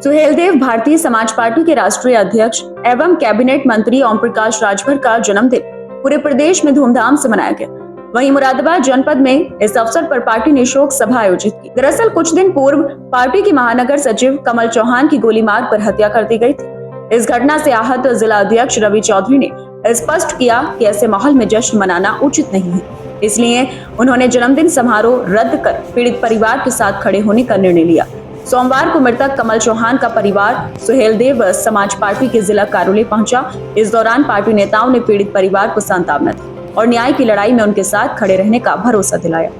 Suheldev Bharatiya Samaj party के राष्ट्रीय अध्यक्ष एवं कैबिनेट मंत्री ओम प्रकाश राजभर का जन्मदिन पूरे प्रदेश में धूमधाम से मनाया गया। वहीं मुरादाबाद जनपद में इस अवसर पर पार्टी ने शोक सभा आयोजित की। दरअसल कुछ दिन पूर्व पार्टी के महानगर सचिव कमल चौहान की गोली मार कर हत्या कर दी गई थी। इस घटना से आहत जिला अध्यक्ष रवि चौधरी ने स्पष्ट किया कि ऐसे माहौल में जश्न मनाना उचित नहीं है, इसलिए उन्होंने जन्मदिन समारोह रद्द कर पीड़ित परिवार के साथ खड़े होने का निर्णय लिया। सोमवार को मृतक कमल चौहान का परिवार सुहेलदेव समाज पार्टी के जिला कार्यालय पहुंचा। इस दौरान पार्टी नेताओं ने पीड़ित परिवार को सांत्वना दी और न्याय की लड़ाई में उनके साथ खड़े रहने का भरोसा दिलाया।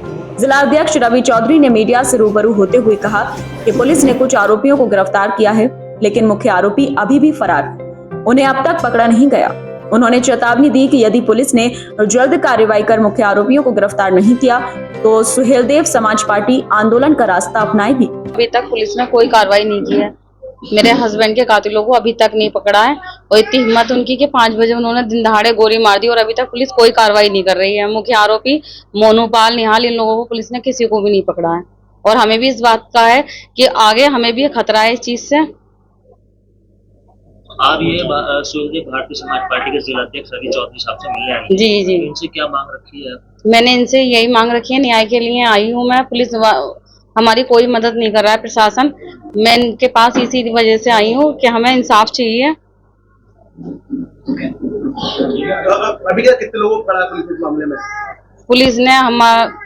जिला अध्यक्ष रवि चौधरी ने मीडिया से रूबरू होते हुए कहा कि पुलिस ने कुछ आरोपियों को गिरफ्तार किया है, लेकिन मुख्य आरोपी अभी भी फरार है, उन्हें अब तक पकड़ा नहीं गया। उन्होंने चेतावनी दी कि यदि पुलिस ने जल्द कार्रवाई कर मुख्य आरोपियों को गिरफ्तार नहीं किया तो सुहेलदेव समाज पार्टी आंदोलन का रास्ता अपनाएगी। अभी तक पुलिस ने कोई कार्रवाई नहीं की है। मेरे हस्बैंड के कातिलों को अभी तक नहीं पकड़ा है और इतनी हिम्मत उनकी कि 5 बजे उन्होंने दिन दहाड़े गोली मार दी और अभी तक पुलिस कोई कार्रवाई नहीं कर रही है। मुख्य आरोपी मोनूपाल, निहाल, इन लोगों को पुलिस ने किसी को भी नहीं पकड़ा है और हमें भी इस बात का है कि आगे हमें भी खतरा है इस चीज से। आप ये सुहेलदेव भारतीय समाज पार्टी के जिला अध्यक्ष रवि चौधरी साहब से मिलने आई। जी जी, इनसे क्या मांग रखी है? मैंने इनसे यही मांग रखी है, न्याय के लिए आई हूँ मैं। पुलिस हमारी कोई मदद नहीं कर रहा है, प्रशासन। मैं इनके पास इसी वजह से आई हूँ कि हमें इंसाफ चाहिए। अभी क्या कितने लोगों को पकड़ा है पुलिस इस मामले में? पुलिस ने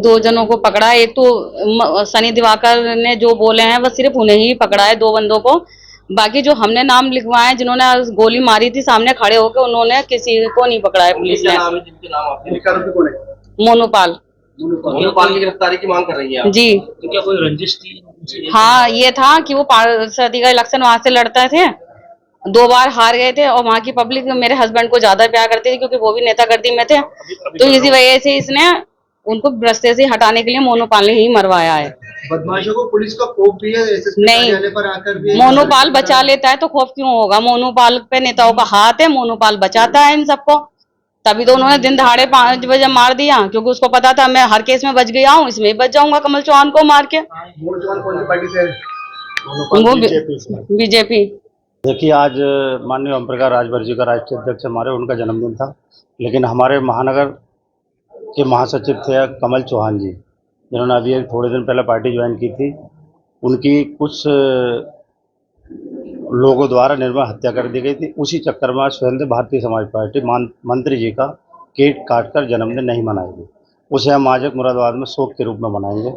दो जनों को पकड़ा है। एक तो सनी दिवाकर ने जो बोले हैं बस सिर्फ उन्हें ही पकड़ा है, 2 बंदों को। बाकी जो हमने नाम लिखवाए हैं, जिन्होंने गोली मारी थी सामने खड़े होकर, उन्होंने किसी को नहीं पकड़ा है पुलिस ने। मोनूपाल की गिरफ्तारी की मांग कर रही है जी। तो क्या कोई रंजिश थी? हाँ, ये था कि वो पार्षद का इलेक्शन वहां से लड़ते थे, 2 बार हार गए थे और वहां की पब्लिक मेरे हस्बैंड को ज्यादा प्यार करती थी क्योंकि वो भी नेता गर्दी में थे। तो इसी वजह से इसने उनको रास्ते से हटाने के लिए मोनूपाल ने ही मरवाया है। बदमाशों को पुलिस का खौफ भी है नहीं, पर आकर भी मोनूपाल बचा लेता है तो खौफ क्यों होगा? मोनूपाल पे नेताओं का हाथ है, मोनूपाल बचाता है इन सबको। तभी तो उन्होंने दिन दहाड़े 5 बजे मार दिया, क्योंकि उसको पता था मैं हर केस में बच गया हूँ, इसमें बच जाऊंगा कमल चौहान को मार के। कौन सी पार्टी से? वो बीजेपी। देखिए, आज माननीय ओम प्रकाश राजभर जी का राष्ट्रीय अध्यक्ष हमारे, उनका जन्मदिन था, लेकिन हमारे महानगर के महासचिव थे कमल चौहान जी, जिन्होंने अभी थोड़े दिन पहले पार्टी ज्वाइन की थी। उनकी कुछ लोगों द्वारा निर्मम हत्या कर दी गई थी। उसी चक्कर में आज सुहेलदेव भारतीय समाज पार्टी मंत्री जी का केक काटकर जन्मदिन नहीं मनाएगी, उसे हम आज एक मुरादाबाद में शोक के रूप में मनाएंगे।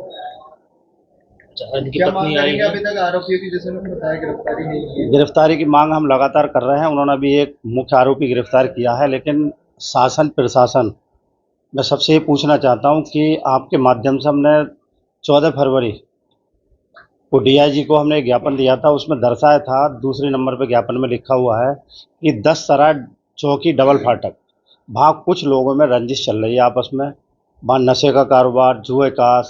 क्या मांग करेंगे? अभी तक आरोपियों की, जैसे उन्होंने बताया, गिरफ्तारी नहीं की है। गिरफ्तारी की मांग हम लगातार कर रहे हैं। उन्होंने अभी एक मुख्य आरोपी गिरफ्तार किया है, लेकिन शासन प्रशासन, मैं सबसे ये पूछना चाहता हूं कि आपके माध्यम से हमने 14 फरवरी को डीआईजी को हमने एक ज्ञापन दिया था। उसमें दर्शाया था, दूसरे नंबर पर ज्ञापन में लिखा हुआ है कि 10 सराय चौकी डबल फाटक, वहाँ कुछ लोगों में रंजिश चल रही है आपस में। वहाँ नशे का कारोबार, जुए का,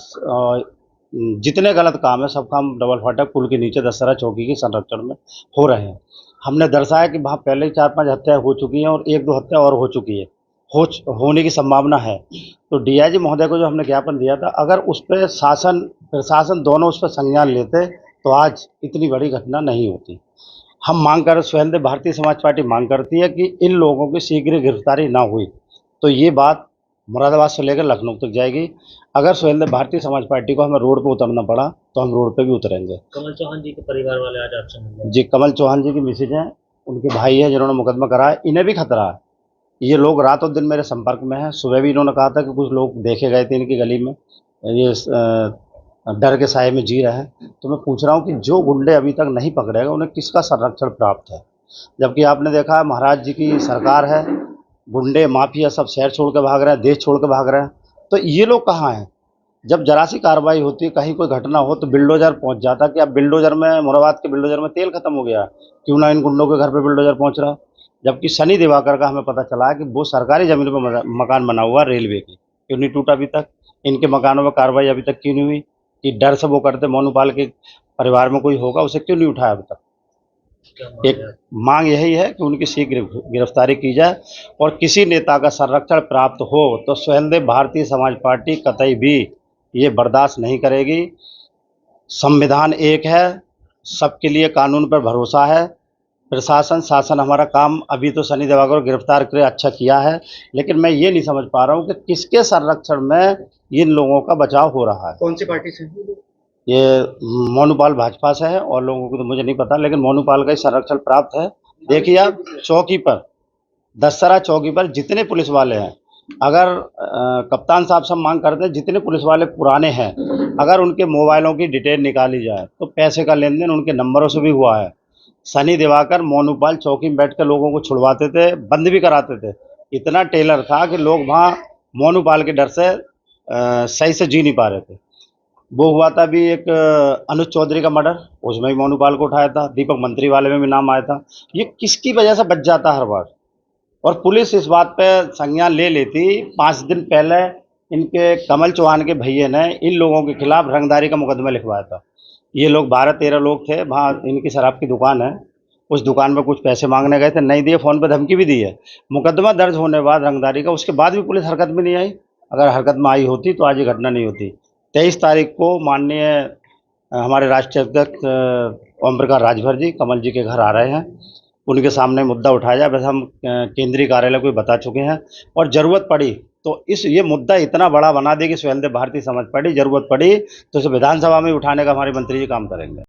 जितने गलत काम है सब काम डबल फाटक पुल के नीचे 10 सराय चौकी के संरक्षण में हो रहे हैं। हमने दर्शाया कि वहाँ पहले 4-5 हत्याएं हो चुकी हैं और 1-2 हत्या और हो चुकी है, होने की संभावना है। तो डीआईजी महोदय को जो हमने ज्ञापन दिया था, अगर उस पर शासन प्रशासन दोनों उस पर संज्ञान लेते तो आज इतनी बड़ी घटना नहीं होती। हम मांग कर, सुहेलदेव भारतीय समाज पार्टी मांग करती है कि इन लोगों की शीघ्र गिरफ्तारी ना हुई तो ये बात मुरादाबाद से लेकर लखनऊ तक जाएगी। अगर सुहेलदेव भारतीय समाज पार्टी को हमें रोड पे उतरना पड़ा तो हम रोड पे भी उतरेंगे। कमल चौहान जी के परिवार वाले आज आपसे मिले जी, कमल चौहान जी की मिसेज हैं, उनके भाई हैं जिन्होंने मुकदमा कराया, इन्हें भी खतरा है। ये लोग रातों दिन मेरे संपर्क में हैं। सुबह भी इन्होंने कहा था कि कुछ लोग देखे गए थे इनकी गली में, ये डर के साए में जी रहे हैं। तो मैं पूछ रहा हूँ कि जो गुंडे अभी तक नहीं पकड़े गए उन्हें किसका संरक्षण प्राप्त है? जबकि आपने देखा महाराज जी की सरकार है, गुंडे माफिया सब शहर छोड़ के भाग रहे हैं, देश छोड़ के भाग रहे हैं। तो ये लोग कहाँ हैं? जब जरा सी कार्रवाई होती है, कहीं कोई घटना हो तो बिल्डोजर पहुंच जाता कि अब बिल्डोजर में, मुरादाबाद के बिल्डोजर में तेल खत्म हो गया, क्यों ना इन गुंडों के घर पे बिल्डोजर पहुंच रहा। जबकि सनी दिवाकर का हमें पता चला है कि वो सरकारी जमीन पर मकान बना हुआ रेलवे की, क्यों नहीं टूटा अभी तक? इनके मकानों में कार्रवाई अभी तक क्यों नहीं हुई? कि डर से वो करते, मोनूपाल के परिवार में कोई होगा, उसे क्यों नहीं उठाया अभी तक? एक मांग यही है कि उनकी शीघ्र गिरफ्तारी की जाए और किसी नेता का संरक्षण प्राप्त हो तो सुहेलदेव भारतीय समाज पार्टी कतई भी ये बर्दाश्त नहीं करेगी। संविधान एक है, सबके लिए कानून पर भरोसा है। प्रशासन शासन हमारा काम अभी तो सनी देवाकर को गिरफ्तार करे अच्छा किया है, लेकिन मैं ये नहीं समझ पा रहा हूँ कि किसके संरक्षण में इन लोगों का बचाव हो रहा है। कौन सी पार्टी से? ये मोनूपाल भाजपा से है और लोगों को तो मुझे नहीं पता, लेकिन मोनूपाल का ही संरक्षण प्राप्त है। देखिए आप चौकी पर, दशहरा चौकी पर जितने पुलिस वाले हैं, अगर कप्तान साहब सब मांग करते हैं जितने पुलिस वाले पुराने हैं, अगर उनके मोबाइलों की डिटेल निकाली जाए तो पैसे का लेन देन उनके नंबरों से भी हुआ है। सनी दिवाकर मोनूपाल चौकी में बैठ कर लोगों को छुड़वाते थे, बंद भी कराते थे। इतना टेलर था कि लोग वहाँ मोनूपाल के डर से सही से जी नहीं पा रहे थे। वो हुआ था भी एक अनुज चौधरी का मर्डर, उसमें भी मोनूपाल को उठाया था। दीपक मंत्री वाले में भी नाम आया था। ये किसकी वजह से बच जाता हर बार, और पुलिस इस बात पे संज्ञान ले लेती। 5 दिन पहले इनके कमल चौहान के भैये ने इन लोगों के खिलाफ रंगदारी का मुकदमा लिखवाया था। ये लोग 12-13 लोग थे, वहाँ इनकी शराब की दुकान है, उस दुकान में कुछ पैसे मांगने गए थे, नहीं दिए, फ़ोन पे धमकी भी दी है। मुकदमा दर्ज होने बाद रंगदारी का, उसके बाद भी पुलिस हरकत में नहीं आई। अगर हरकत में आई होती तो आज ये घटना नहीं होती। 23 तारीख को माननीय हमारे राष्ट्रीय अध्यक्ष ओम प्रकाश राजभर जी कमल जी के घर आ रहे हैं, उनके सामने मुद्दा उठाया जाए। वैसे हम केंद्रीय कार्यालय को भी बता चुके हैं, और ज़रूरत पड़ी तो ये मुद्दा इतना बड़ा बना देगी सुहेलदेव भारती समाज पार्टी, ज़रूरत पड़ी तो इसे विधानसभा में उठाने का हमारे मंत्री जी काम करेंगे।